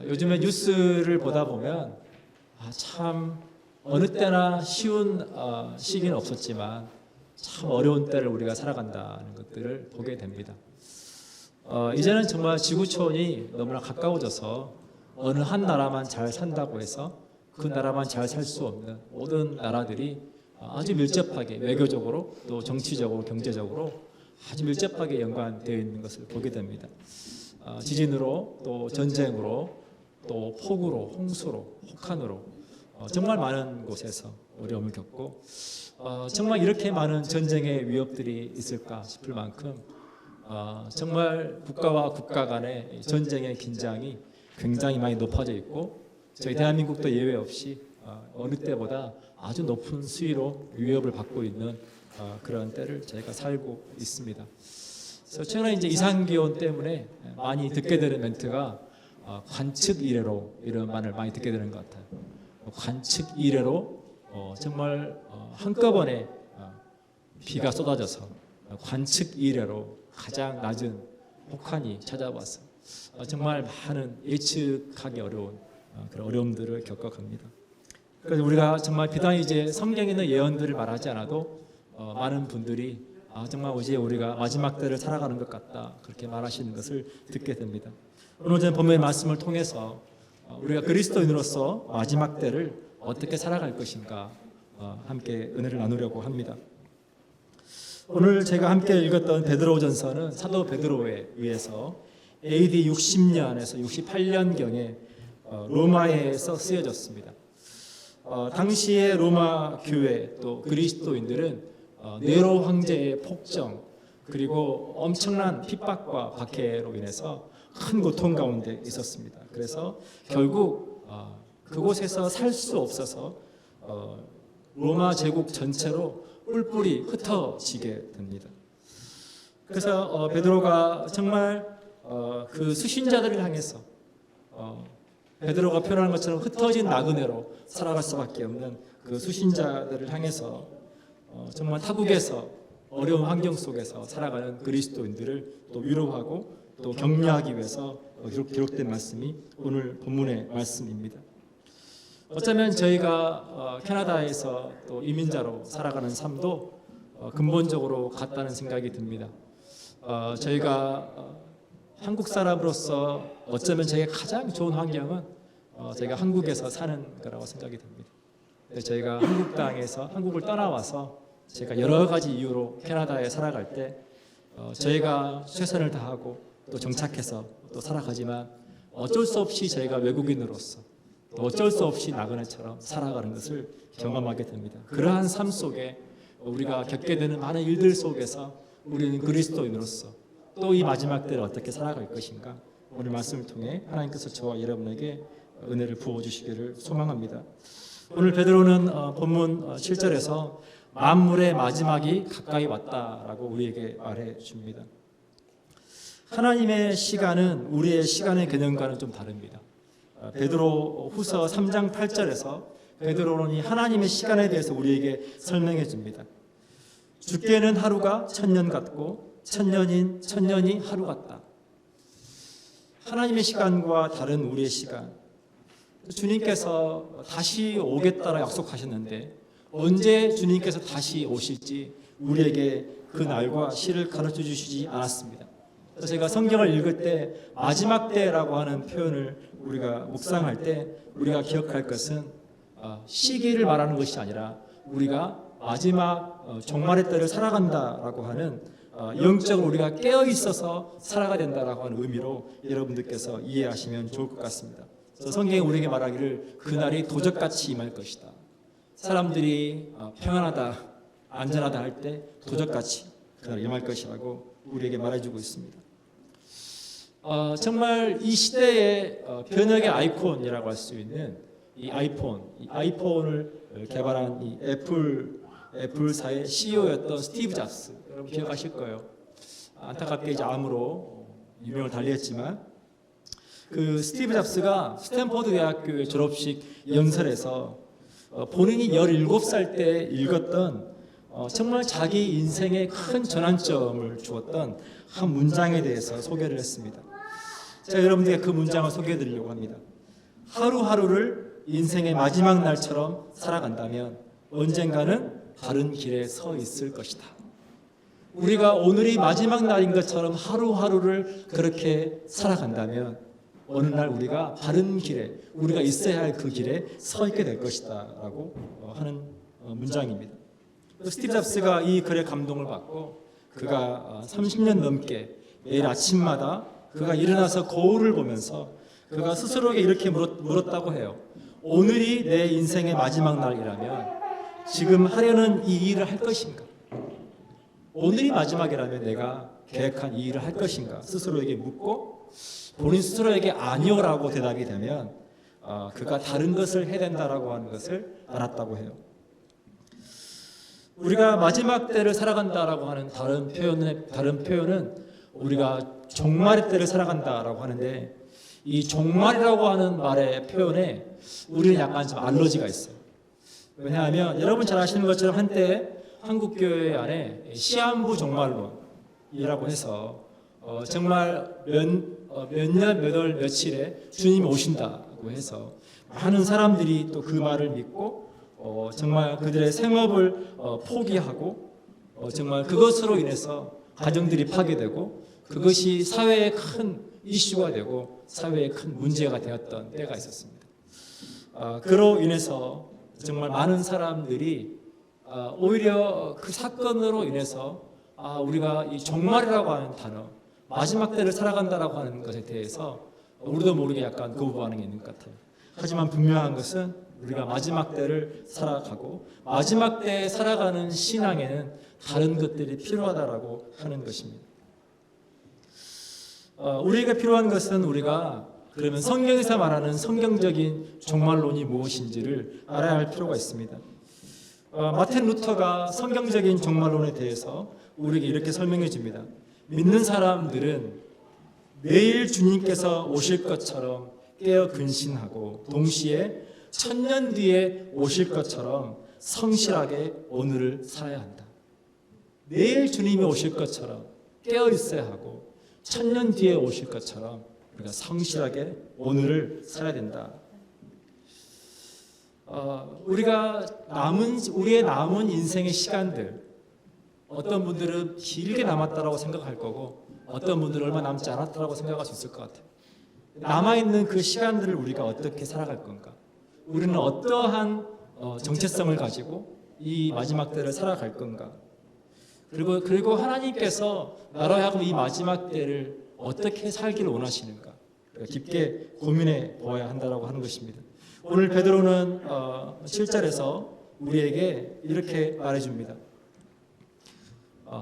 요즘에 뉴스를 보다 보면 참 어느 때나 쉬운 시기는 없었지만 참 어려운 때를 우리가 살아간다는 것들을 보게 됩니다. 이제는 정말 지구촌이 너무나 가까워져서 어느 한 나라만 잘 산다고 해서 그 나라만 잘 살 수 없는 모든 나라들이 아주 밀접하게 외교적으로 또 정치적으로 경제적으로 아주 밀접하게 연관되어 있는 것을 보게 됩니다. 지진으로 또 전쟁으로 또 폭우로 홍수로 혹한으로 정말 많은 곳에서 어려움을 겪고 정말 이렇게 많은 전쟁의 위협들이 있을까 싶을 만큼 정말 국가와 국가 간의 전쟁의 긴장이 굉장히 많이 높아져 있고 저희 대한민국도 예외 없이 어느 때보다 아주 높은 수위로 위협을 받고 있는 그런 때를 저희가 살고 있습니다. 그래서 최근에 이제 이상기온 때문에 많이 듣게 되는 멘트가 관측 이래로 이런 말을 많이 듣게 되는 것 같아요. 관측 이래로 정말 한꺼번에 비가 쏟아져서 관측 이래로 가장 낮은 혹한이 찾아와서 정말 많은 예측하기 어려운 그런 어려움들을 겪어갑니다. 그래서 우리가 정말 비단 이제 성경에 있는 예언들을 말하지 않아도 많은 분들이 정말 이제 우리가 마지막 때를 살아가는 것 같다 그렇게 말하시는 것을 듣게 됩니다. 오늘 저는 본문의 말씀을 통해서 우리가 그리스도인으로서 마지막 때를 어떻게 살아갈 것인가 함께 은혜를 나누려고 합니다. 오늘 제가 함께 읽었던 베드로전서는 사도 베드로에 의해서 AD 60년에서 68년경에 로마에서 쓰여졌습니다. 당시의 로마 교회 또 그리스도인들은 네로 황제의 폭정 그리고 엄청난 핍박과 박해로 인해서 큰 고통 가운데 있었습니다. 그래서 결국 그곳에서 살 수 없어서 로마 제국 전체로 뿔뿔이 흩어지게 됩니다. 그래서 베드로가 정말 그 수신자들을 향해서 베드로가 표현하는 것처럼 흩어진 나그네로 살아갈 수밖에 없는 그 수신자들을 향해서 정말 타국에서 어려운 환경 속에서 살아가는 그리스도인들을 또 위로하고 또 격려하기 위해서 기록된 말씀이 오늘 본문의 말씀입니다. 어쩌면 저희가 캐나다에서 또 이민자로 살아가는 삶도 근본적으로 같다는 생각이 듭니다. 저희가 한국 사람으로서 어쩌면 저희가 가장 좋은 환경은 저희가 한국에서 사는 거라고 생각이 듭니다. 저희가 한국 땅에서 한국을 떠나와서 제가 여러 가지 이유로 캐나다에 살아갈 때 저희가 최선을 다하고 또 정착해서 또 살아가지만 어쩔 수 없이 저희가 외국인으로서 또 어쩔 수 없이 나그네처럼 살아가는 것을 경험하게 됩니다. 그러한 삶 속에 우리가 겪게 되는 많은 일들 속에서 우리는 그리스도인으로서 또 이 마지막 때를 어떻게 살아갈 것인가 오늘 말씀을 통해 하나님께서 저와 여러분에게 은혜를 부어주시기를 소망합니다. 오늘 베드로는 본문 7절에서 만물의 마지막이 가까이 왔다라고 우리에게 말해 줍니다. 하나님의 시간은 우리의 시간의 개념과는 좀 다릅니다. 베드로 후서 3장 8절에서 베드로는 이 하나님의 시간에 대해서 우리에게 설명해 줍니다. 주께는 하루가 천년 같고 천년이 하루 같다. 하나님의 시간과 다른 우리의 시간. 주님께서 다시 오겠다라 약속하셨는데 언제 주님께서 다시 오실지 우리에게 그 날과 시를 가르쳐 주시지 않았습니다. 그래서 제가 성경을 읽을 때 마지막 때라고 하는 표현을 우리가 묵상할 때 우리가 기억할 것은 시기를 말하는 것이 아니라 우리가 마지막 종말의 때를 살아간다라고 하는 영적으로 우리가 깨어 있어서 살아가야 된다라고 하는 의미로 여러분들께서 이해하시면 좋을 것 같습니다. 그래서 성경이 우리에게 말하기를 그날이 도적같이 임할 것이다. 사람들이 평안하다, 안전하다 할 때 도적같이 그날 임할 것이라고 우리에게 말해주고 있습니다. 정말 이 시대의 변혁의 아이콘이라고 할 수 있는 이 아이폰을 개발한 이 애플사의 CEO였던 스티브 잡스, 여러분 기억하실 거예요. 안타깝게 이제 암으로 유명을 달리했지만 그 스티브 잡스가 스탠퍼드 대학교의 졸업식 연설에서 본인이 17살 때 읽었던 정말 자기 인생의 큰 전환점을 주었던 한 문장에 대해서 소개를 했습니다. 제가 여러분들에게 그 문장을 소개해 드리려고 합니다. 하루하루를 인생의 마지막 날처럼 살아간다면 언젠가는 다른 길에 서 있을 것이다. 우리가 오늘이 마지막 날인 것처럼 하루하루를 그렇게 살아간다면 어느 날 우리가 바른 길에, 우리가 있어야 할 그 길에 서 있게 될 것이다 라고 하는 문장입니다. 스티브 잡스가 이 글에 감동을 받고 그가 30년 넘게 매일 아침마다 그가 일어나서 거울을 보면서 그가 스스로에게 이렇게 물었다고 해요. 오늘이 내 인생의 마지막 날이라면 지금 하려는 이 일을 할 것인가? 오늘이 마지막이라면 내가 계획한 이 일을 할 것인가? 스스로에게 묻고 본인 스스로에게 아니오라고 대답이 되면 그가 다른 것을 해야 된다라고 하는 것을 알았다고 해요. 우리가 마지막 때를 살아간다라고 하는 다른 표현은 우리가 종말의 때를 살아간다라고 하는데 이 종말이라고 하는 말의 표현에 우리는 약간 좀 알러지가 있어요. 왜냐하면 여러분 잘 아시는 것처럼 한때 한국교회 안에 시한부 종말론이라고 해서 정말 몇 년, 몇 월, 며칠에 주님이 오신다고 해서 많은 사람들이 또 그 말을 믿고 정말 그들의 생업을 포기하고 정말 그것으로 인해서 가정들이 파괴되고 그것이 사회의 큰 이슈가 되고 사회의 큰 문제가 되었던 때가 있었습니다. 그로 인해서 정말 많은 사람들이 오히려 그 사건으로 인해서 우리가 이 종말이라고 하는 단어, 마지막 때를 살아간다라고 하는 것에 대해서 우리도 모르게 약간 거부 반응이 있는 것 같아요. 하지만 분명한 것은 우리가 마지막 때를 살아가고 마지막 때에 살아가는 신앙에는 다른 것들이 필요하다라고 하는 것입니다. 우리에게 필요한 것은 우리가 그러면 성경에서 말하는 성경적인 종말론이 무엇인지를 알아야 할 필요가 있습니다. 마틴 루터가 성경적인 종말론에 대해서 우리에게 이렇게 설명해 줍니다. 믿는 사람들은 내일 주님께서 오실 것처럼 깨어 근신하고 동시에 1000년 뒤에 오실 것처럼 성실하게 오늘을 살아야 한다. 내일 주님이 오실 것처럼 깨어 있어야 하고 1000년 뒤에 오실 것처럼 우리가 성실하게 오늘을 살아야 된다. 우리의 남은 인생의 시간들, 어떤 분들은 길게 남았다라고 생각할 거고 어떤 분들은 얼마 남지 않았다라고 생각할 수 있을 것 같아요. 남아있는 그 시간들을 우리가 어떻게 살아갈 건가? 우리는 어떠한 정체성을 가지고 이 마지막 때를 살아갈 건가? 그리고 하나님께서 나로 하여금 이 마지막 때를 어떻게 살기를 원하시는가? 깊게 고민해 보아야 한다라고 하는 것입니다. 오늘 베드로는 7절에서 우리에게 이렇게 말해줍니다.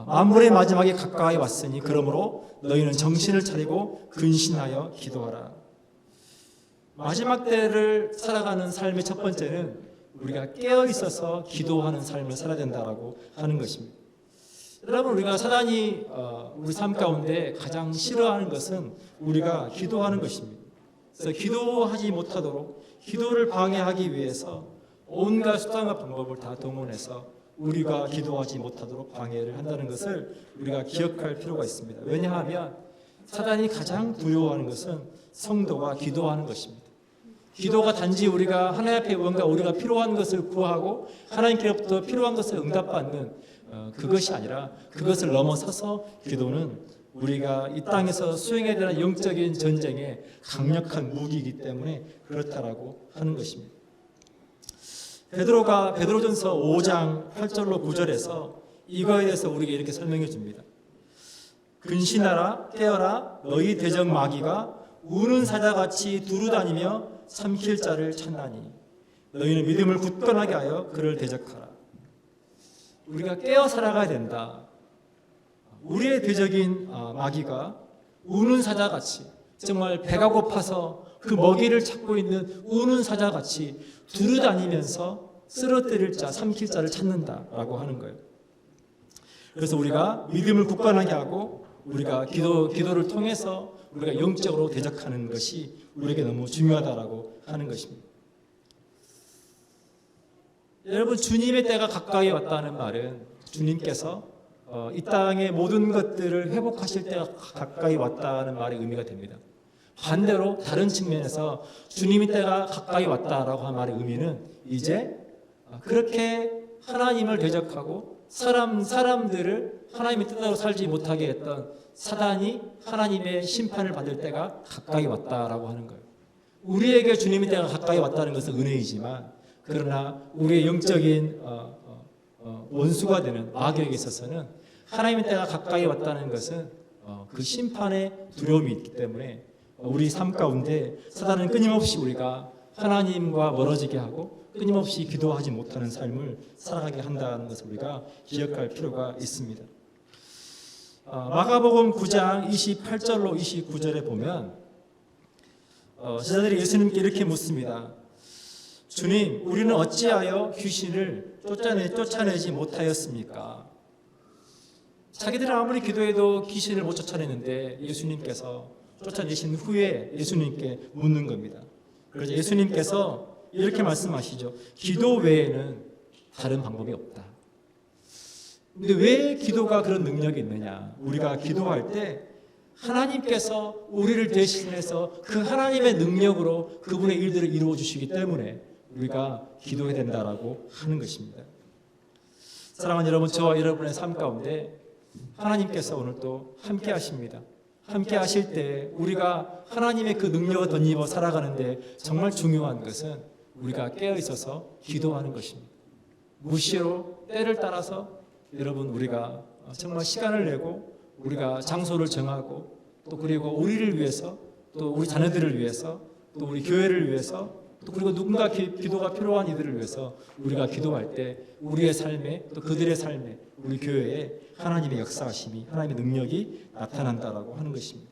만물의 마지막이 가까이 왔으니 그러므로 너희는 정신을 차리고 근신하여 기도하라. 마지막 때를 살아가는 삶의 첫 번째는 우리가 깨어 있어서 기도하는 삶을 살아야 된다라고 하는 것입니다. 여러분, 우리가 사단이 우리 삶 가운데 가장 싫어하는 것은 우리가 기도하는 것입니다. 그래서 기도하지 못하도록 기도를 방해하기 위해서 온갖 수단과 방법을 다 동원해서 우리가 기도하지 못하도록 방해를 한다는 것을 우리가 기억할 필요가 있습니다. 왜냐하면 사단이 가장 두려워하는 것은 성도가 기도하는 것입니다. 기도가 단지 우리가 하나님 앞에 뭔가 우리가 필요한 것을 구하고 하나님께로부터 필요한 것을 응답받는 그것이 아니라 그것을 넘어서서 기도는 우리가 이 땅에서 수행해야 되는 영적인 전쟁의 강력한 무기이기 때문에 그렇다라고 하는 것입니다. 베드로가 베드로전서 5장 8절로 9절에서 이거에 대해서 우리에게 이렇게 설명해 줍니다. 근신하라 깨어라 너희 대적 마귀가 우는 사자같이 두루다니며 삼킬 자를 찾나니 너희는 믿음을 굳건하게 하여 그를 대적하라. 우리가 깨어 살아가야 된다. 우리의 대적인 마귀가 우는 사자같이 정말 배가 고파서 그 먹이를 찾고 있는 우는 사자같이 두루다니면서 쓰러뜨릴 자, 삼킬 자를 찾는다라고 하는 거예요. 그래서 우리가 믿음을 굳건하게 하고 우리가 기도를 통해서 우리가 영적으로 대적하는 것이 우리에게 너무 중요하다라고 하는 것입니다. 여러분, 주님의 때가 가까이 왔다는 말은 주님께서 이 땅의 모든 것들을 회복하실 때가 가까이 왔다는 말의 의미가 됩니다. 반대로 다른 측면에서 주님의 때가 가까이 왔다라고 한 말의 의미는 이제 그렇게 하나님을 대적하고 사람들을 하나님의 뜻대로 살지 못하게 했던 사단이 하나님의 심판을 받을 때가 가까이 왔다라고 하는 거예요. 우리에게 주님의 때가 가까이 왔다는 것은 은혜이지만, 그러나 우리의 영적인 원수가 되는 마귀에게 있어서는 하나님의 때가 가까이 왔다는 것은 그 심판의 두려움이 있기 때문에 우리 삶 가운데 사단은 끊임없이 우리가 하나님과 멀어지게 하고 끊임없이 기도하지 못하는 삶을 살아가게 한다는 것을 우리가 기억할 필요가 있습니다. 마가복음 9장 28절로 29절에 보면 제자들이 예수님께 이렇게 묻습니다. 주님, 우리는 어찌하여 귀신을 쫓아내지 못하였습니까? 자기들은 아무리 기도해도 귀신을 못 쫓아내는데 예수님께서 쫓아내신 후에 예수님께 묻는 겁니다. 그래서 예수님께서 이렇게 말씀하시죠. 기도 외에는 다른 방법이 없다. 근데 왜 기도가 그런 능력이 있느냐? 우리가 기도할 때 하나님께서 우리를 대신해서 그 하나님의 능력으로 그분의 일들을 이루어 주시기 때문에 우리가 기도해야 된다라고 하는 것입니다. 사랑하는 여러분, 저와 여러분의 삶 가운데 하나님께서 오늘 또 함께 하십니다. 함께 하실 때 우리가 하나님의 그 능력을 덧입어 살아가는데 정말 중요한 것은 우리가 깨어 있어서 기도하는 것입니다. 무시로 때를 따라서 여러분, 우리가 정말 시간을 내고 우리가 장소를 정하고 또 그리고 우리를 위해서 또 우리 자녀들을 위해서 또 우리 교회를 위해서 또 그리고 누군가 기도가 필요한 이들을 위해서 우리가 기도할 때 우리의 삶에 또 그들의 삶에 우리 교회에 하나님의 역사하심이, 하나님의 능력이 나타난다라고 하는 것입니다.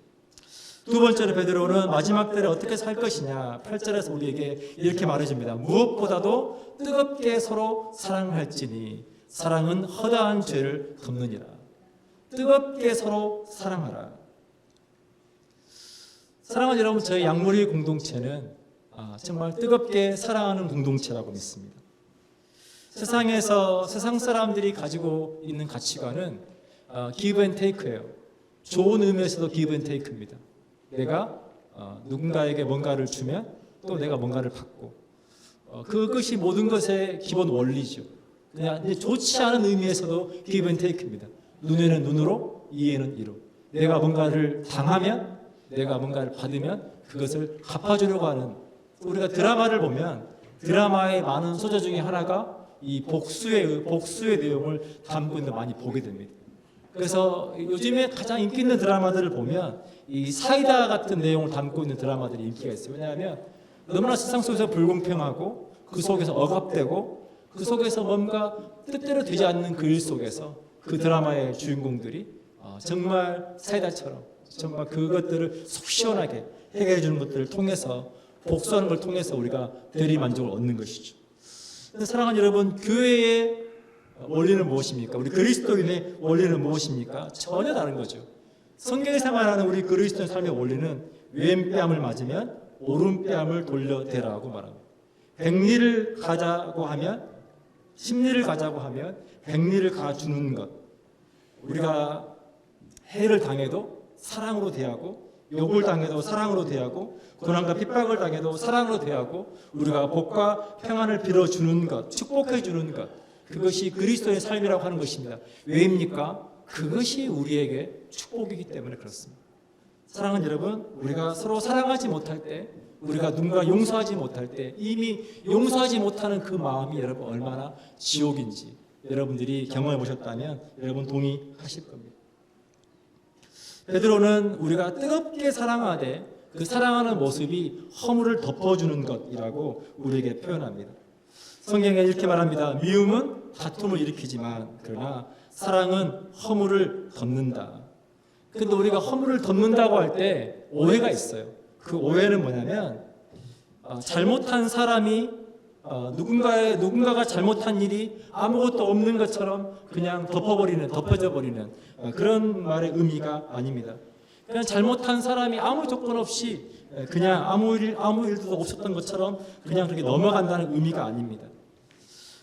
두 번째로 베드로는 마지막 때를 어떻게 살 것이냐, 8절에서 우리에게 이렇게 말해줍니다. 무엇보다도 뜨겁게 서로 사랑할지니 사랑은 허다한 죄를 덮느니라. 뜨겁게 서로 사랑하라. 사랑하는 여러분, 저희 양무리 공동체는 정말 뜨겁게 사랑하는 공동체라고 믿습니다. 세상에서 세상 사람들이 가지고 있는 가치관은 give and take예요. 좋은 의미에서도 give and take입니다. 내가 누군가에게 뭔가를 주면 또 내가 뭔가를 받고 그것이 모든 것의 기본 원리죠. 그냥 좋지 않은 의미에서도 give and take입니다. 눈에는 눈으로, 이에는 이로. 내가 뭔가를 당하면, 내가 뭔가를 받으면 그것을 갚아주려고 하는, 우리가 드라마를 보면 드라마의 많은 소재 중에 하나가 이 복수의 내용을 담고 있는 거 많이 보게 됩니다. 그래서 요즘에 가장 인기 있는 드라마들을 보면 이 사이다 같은 내용을 담고 있는 드라마들이 인기가 있어요. 왜냐하면 너무나 세상 속에서 불공평하고 그 속에서 억압되고 그 속에서 뭔가 뜻대로 되지 않는 그 일 속에서 그 드라마의 주인공들이 정말 사이다처럼 정말 그것들을 속 시원하게 해결해 주는 것들을 통해서, 복수하는 걸 통해서 우리가 대리만족을 얻는 것이죠. 사랑하는 여러분, 교회의 원리는 무엇입니까? 우리 그리스도인의 원리는 무엇입니까? 전혀 다른 거죠. 성경에서 말하는 우리 그리스도인 삶의 원리는 왼뺨을 맞으면 오른뺨을 돌려대라고 말합니다. 백리를 가자고 하면, 십리를 가자고 하면 백리를 가주는 것. 우리가 해를 당해도 사랑으로 대하고, 욕을 당해도 사랑으로 대하고, 고난과 핍박을 당해도 사랑으로 대하고, 우리가 복과 평안을 빌어주는 것, 축복해주는 것, 그것이 그리스도의 삶이라고 하는 것입니다. 왜입니까? 그것이 우리에게 축복이기 때문에 그렇습니다. 사랑하는 여러분, 우리가 서로 사랑하지 못할 때, 우리가 누군가 용서하지 못할 때, 이미 용서하지 못하는 그 마음이 여러분 얼마나 지옥인지 여러분들이 경험해 보셨다면 여러분 동의하실 겁니다. 베드로는 우리가 뜨겁게 사랑하되 그 사랑하는 모습이 허물을 덮어주는 것이라고 우리에게 표현합니다. 성경에 이렇게 말합니다. 미움은 다툼을 일으키지만 그러나 사랑은 허물을 덮는다. 그런데 우리가 허물을 덮는다고 할 때 오해가 있어요. 그 오해는 뭐냐면 잘못한 사람이 누군가가 잘못한 일이 아무것도 없는 것처럼 그냥 덮어져 버리는 그런 말의 의미가 아닙니다. 그냥 잘못한 사람이 아무 조건 없이 그냥 아무 일도 없었던 것처럼 그냥 그렇게 넘어간다는 의미가 아닙니다.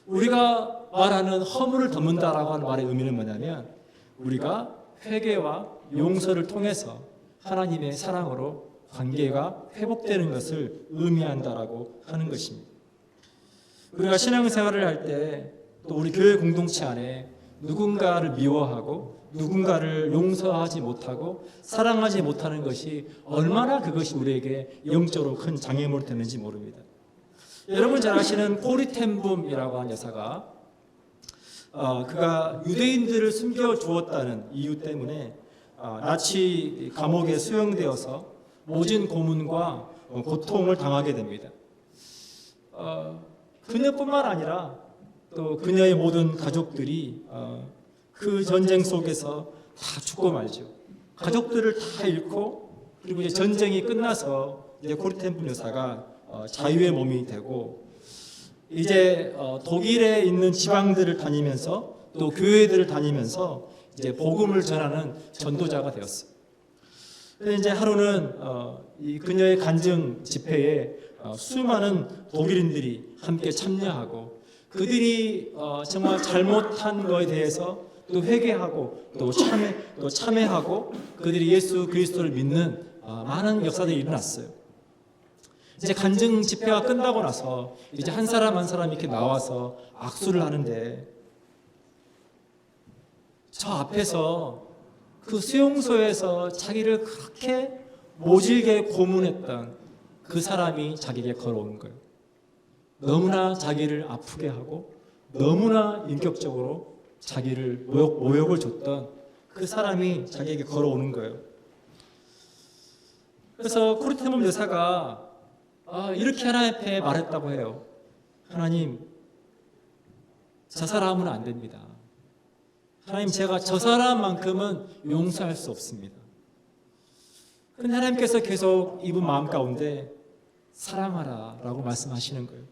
우리가 말하는 허물을 덮는다라고 하는 말의 의미는 뭐냐면 우리가 회개와 용서를 통해서 하나님의 사랑으로 관계가 회복되는 것을 의미한다라고 하는 것입니다. 우리가 신앙생활을 할 때 또 우리 교회 공동체 안에 누군가를 미워하고 누군가를 용서하지 못하고 사랑하지 못하는 것이 얼마나 그것이 우리에게 영적으로 큰 장애물이 되는지 모릅니다. 여러분 잘 아시는 코리 텐붐이라고 하는 여사가 그가 유대인들을 숨겨주었다는 이유 때문에 나치 감옥에 수용되어서 모진 고문과 고통을 당하게 됩니다. 그녀뿐만 아니라 또 그녀의 모든 가족들이 그 전쟁 속에서 다 죽고 말죠. 가족들을 다 잃고 그리고 이제 전쟁이 끝나서 이제 코리 텐붐 여사가 자유의 몸이 되고 이제 독일에 있는 지방들을 다니면서 또 교회들을 다니면서 이제 복음을 전하는 전도자가 되었어요. 그런데 이제 하루는 이 그녀의 간증 집회에 수많은 독일인들이 함께 참여하고 그들이 정말 잘못한 것에 대해서 또 회개하고 또 참회하고 그들이 예수 그리스도를 믿는 많은 역사들이 일어났어요. 이제 간증 집회가 끝나고 나서 이제 한 사람 한 사람 이렇게 나와서 악수를 하는데 저 앞에서 그 수용소에서 자기를 그렇게 모질게 고문했던 그 사람이 자기에게 걸어오는 거예요. 너무나 자기를 아프게 하고 너무나 인격적으로 자기를 모욕을 줬던 그 사람이 자기에게 걸어오는 거예요. 그래서 코리 텐붐 여사가 이렇게 하나님 앞에 말했다고 해요. 하나님, 저 사람은 안 됩니다. 하나님, 제가 저 사람만큼은 용서할 수 없습니다. 그런데 하나님께서 계속 이분 마음 가운데 사랑하라 라고 말씀하시는 거예요.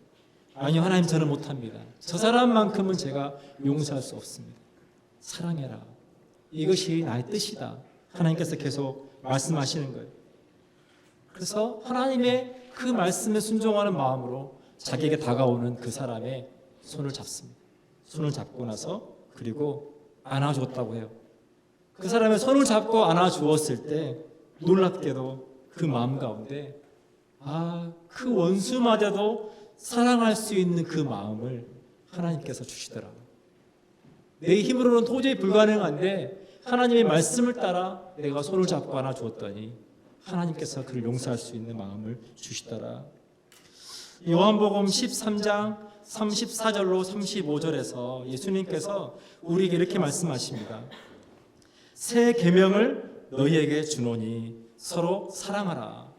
아니요, 하나님, 저는 못합니다. 저 사람만큼은 제가 용서할 수 없습니다. 사랑해라. 이것이 나의 뜻이다. 하나님께서 계속 말씀하시는 거예요. 그래서 하나님의 그 말씀에 순종하는 마음으로 자기에게 다가오는 그 사람의 손을 잡습니다. 손을 잡고 나서 그리고 안아주었다고 해요. 그 사람의 손을 잡고 안아주었을 때 놀랍게도 그 마음 가운데 그 원수마저도 사랑할 수 있는 그 마음을 하나님께서 주시더라. 내 힘으로는 도저히 불가능한데 하나님의 말씀을 따라 내가 손을 잡고 안아주었더니 하나님께서 그를 용서할 수 있는 마음을 주시더라. 요한복음 13장 34절로 35절에서 예수님께서 우리에게 이렇게 말씀하십니다. 새 계명을 너희에게 주노니 서로 사랑하라.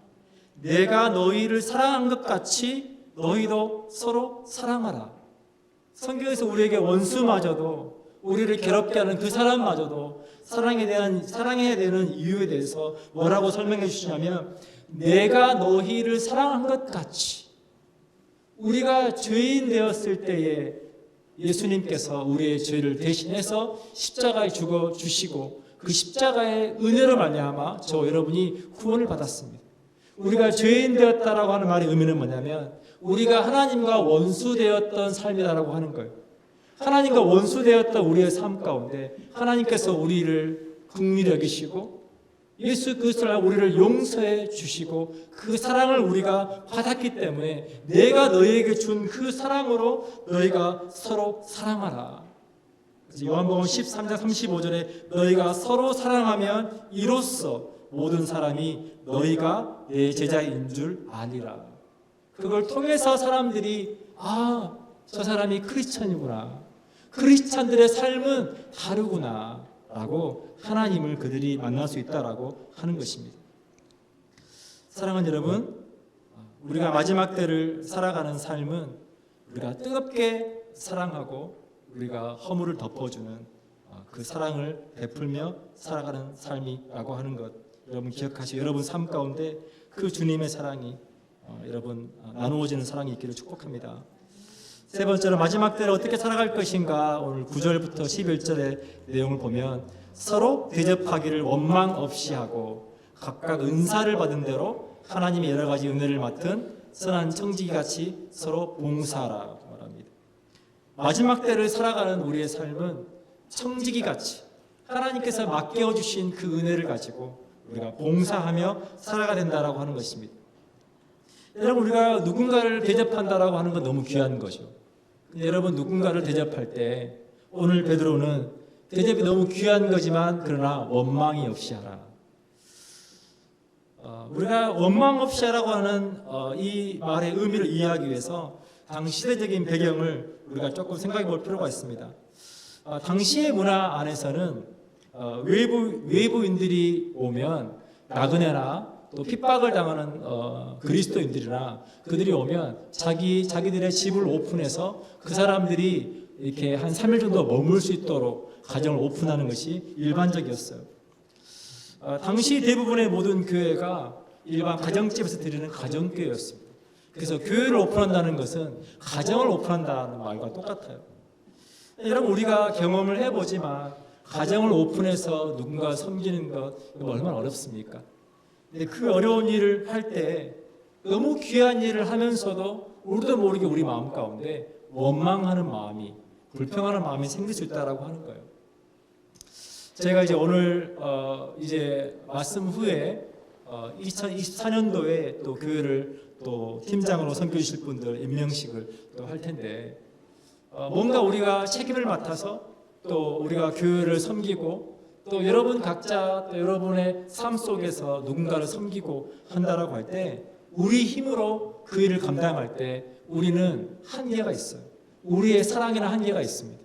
내가 너희를 사랑한 것 같이 너희도 서로 사랑하라. 성경에서 우리에게 원수마저도 우리를 괴롭게 하는 그 사람마저도 사랑해야 되는 이유에 대해서 뭐라고 설명해 주시냐면 내가 너희를 사랑한 것 같이 우리가 죄인 되었을 때에 예수님께서 우리의 죄를 대신해서 십자가에 죽어 주시고 그 십자가의 은혜로 말미암아 저 여러분이 구원을 받았습니다. 우리가 죄인 되었다라고 하는 말의 의미는 뭐냐면 우리가 하나님과 원수되었던 삶이다라고 하는 거예요. 하나님과 원수되었던 우리의 삶 가운데 하나님께서 우리를 긍휼히 여기시고 예수 그리스도로 우리를 용서해 주시고 그 사랑을 우리가 받았기 때문에 내가 너희에게 준 그 사랑으로 너희가 서로 사랑하라. 그래서 요한복음 13장 35절에 너희가 서로 사랑하면 이로써 모든 사람이 너희가 내 제자인 줄 아니라. 그걸 통해서 사람들이 저 사람이 크리스찬이구나. 크리스찬들의 삶은 다르구나 라고 하나님을 그들이 만날 수 있다라고 하는 것입니다. 사랑하는 여러분, 우리가 마지막 때를 살아가는 삶은 우리가 뜨겁게 사랑하고 우리가 허물을 덮어주는 그 사랑을 베풀며 살아가는 삶이라고 하는 것 여러분 기억하시고 여러분 삶 가운데 그 주님의 사랑이 여러분 나누어지는 사랑이 있기를 축복합니다. 세 번째로 마지막 때를 어떻게 살아갈 것인가. 오늘 9절부터 11절의 내용을 보면 서로 대접하기를 원망 없이 하고 각각 은사를 받은 대로 하나님의 여러 가지 은혜를 맡은 선한 청지기같이 서로 봉사하라 말합니다. 마지막 때를 살아가는 우리의 삶은 청지기같이 하나님께서 맡겨주신 그 은혜를 가지고 우리가 봉사하며 살아가야 된다라고 하는 것입니다. 여러분, 우리가 누군가를 대접한다라고 하는 건 너무 귀한 거죠. 근데 여러분, 누군가를 대접할 때 오늘 베드로는 대접이 너무 귀한 거지만 그러나 원망이 없이 하라. 우리가 원망 없이 하라고 하는 이 말의 의미를 이해하기 위해서 당시 시대적인 배경을 우리가 조금 생각해 볼 필요가 있습니다. 당시의 문화 안에서는 외부인들이 오면 나그네나 또 핍박을 당하는 그리스도인들이나 그들이 오면 자기들의 집을 오픈해서 그 사람들이 이렇게 한 3일 정도 머물 수 있도록 가정을 오픈하는 것이 일반적이었어요. 당시 대부분의 모든 교회가 일반 가정집에서 드리는 가정교회였습니다. 그래서 교회를 오픈한다는 것은 가정을 오픈한다는 말과 똑같아요. 여러분, 우리가 경험을 해보지만 가정을 오픈해서 누군가 섬기는 것 얼마나 어렵습니까? 근데 그 어려운 일을 할 때 너무 귀한 일을 하면서도 우리도 모르게 우리 마음 가운데 원망하는 마음이, 불평하는 마음이 생길 수 있다라고 하는 거예요. 제가 이제 오늘 이제 말씀 후에 2024년도에 또 교회를 또 팀장으로 섬겨주실 분들 임명식을 또 할 텐데 뭔가 우리가 책임을 맡아서 또 우리가 교회를 섬기고 또 여러분 각자 또 여러분의 삶 속에서 누군가를 섬기고 한다라고 할 때 우리 힘으로 그 일을 감당할 때 우리는 한계가 있어요. 우리의 사랑에는 한계가 있습니다.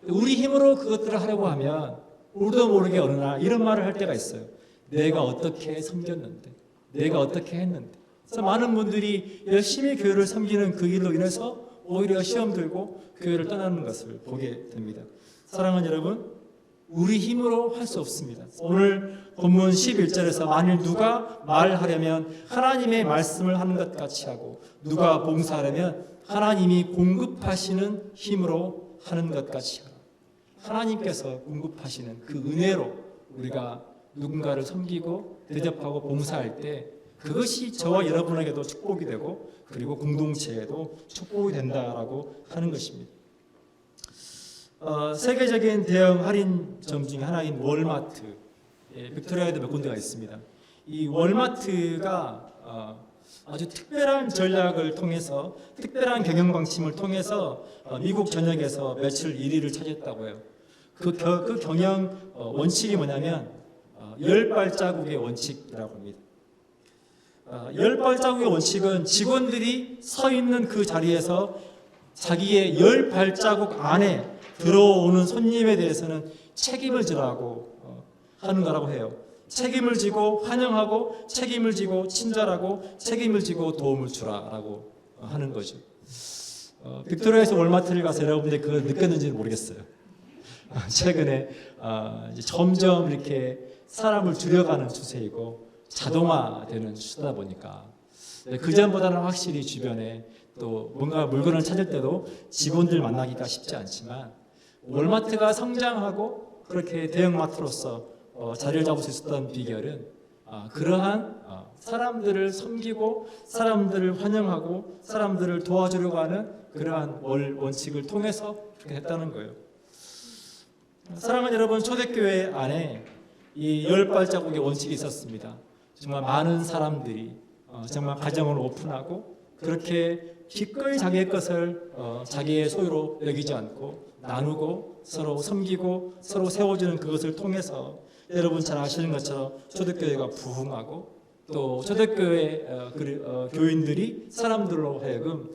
우리 힘으로 그것들을 하려고 하면 우리도 모르게 어느 날 이런 말을 할 때가 있어요. 내가 어떻게 섬겼는데, 내가 어떻게 했는데. 그래서 많은 분들이 열심히 교회를 섬기는 그 일로 인해서 오히려 시험 들고 교회를 떠나는 것을 보게 됩니다. 사랑하는 여러분, 우리 힘으로 할 수 없습니다. 오늘 본문 11절에서 만일 누가 말하려면 하나님의 말씀을 하는 것 같이 하고 누가 봉사하려면 하나님이 공급하시는 힘으로 하는 것 같이 하라. 하나님께서 공급하시는 그 은혜로 우리가 누군가를 섬기고 대접하고 봉사할 때 그것이 저와 여러분에게도 축복이 되고 그리고 공동체에도 축복이 된다라고 하는 것입니다. 세계적인 대형 할인점 중에 하나인 월마트, 빅토리아에도 몇 군데가 있습니다. 이 월마트가 아주 특별한 전략을 통해서 특별한 경영 방침을 통해서 미국 전역에서 매출 1위를 차지했다고 해요. 그 경영 원칙이 뭐냐면 10발자국의 원칙이라고 합니다. 10발자국의 원칙은 직원들이 서 있는 그 자리에서 자기의 10발자국 안에 들어오는 손님에 대해서는 책임을 지라고 하는 거라고 해요. 책임을 지고 환영하고 책임을 지고 친절하고 책임을 지고 도움을 주라라고 하는 거죠. 빅토리아에서 월마트를 가서 여러분들이 그걸 느꼈는지는 모르겠어요. 최근에 이제 점점 이렇게 사람을 줄여가는 추세이고 자동화되는 추세다 보니까 그 전보다는 확실히 주변에 또 뭔가 물건을 찾을 때도 직원들 만나기가 쉽지 않지만 월마트가 성장하고 그렇게 대형마트로서 자리를 잡을 수 있었던 비결은 그러한 사람들을 섬기고 사람들을 환영하고 사람들을 도와주려고 하는 그러한 원칙을 통해서 그렇게 했다는 거예요. 사랑하는 여러분, 초대교회 안에 이 10발자국의 원칙이 있었습니다. 정말 많은 사람들이 정말 가정을 오픈하고 그렇게 기꺼이 자기의 것을 자기의 소유로 여기지 않고 나누고 서로 섬기고 서로 세워주는 그것을 통해서 여러분 잘 아시는 것처럼 초대교회가 부흥하고 또 초대교회 교인들이 사람들로 하여금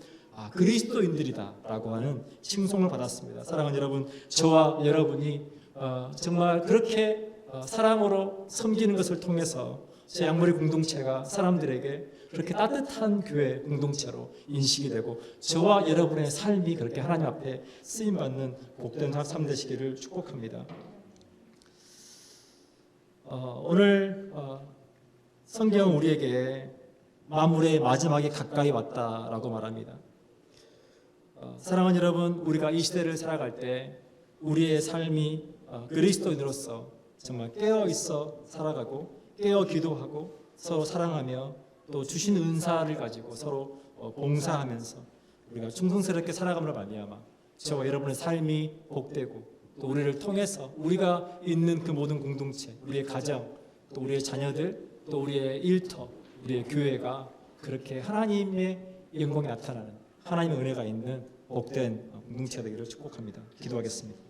그리스도인들이다라고 하는 칭송을 받았습니다. 사랑하는 여러분, 저와 여러분이 정말 그렇게 사랑으로 섬기는 것을 통해서 제 양머리 공동체가 사람들에게 그렇게 따뜻한 교회 공동체로 인식이 되고 저와 여러분의 삶이 그렇게 하나님 앞에 쓰임받는 복된 삶 되시기를 축복합니다. 오늘 성경은 우리에게 만물의 마지막에 가까이 왔다라고 말합니다. 사랑하는 여러분, 우리가 이 시대를 살아갈 때 우리의 삶이 그리스도인으로서 정말 깨어있어 살아가고 깨어 기도하고 서로 사랑하며 또 주신 은사를 가지고 서로 봉사하면서 우리가 충성스럽게 살아감으로 말미암아 저와 여러분의 삶이 복되고 또 우리를 통해서 우리가 있는 그 모든 공동체, 우리의 가정, 또 우리의 자녀들, 또 우리의 일터, 우리의 교회가 그렇게 하나님의 영광이 나타나는, 하나님의 은혜가 있는 복된 공동체가 되기를 축복합니다. 기도하겠습니다.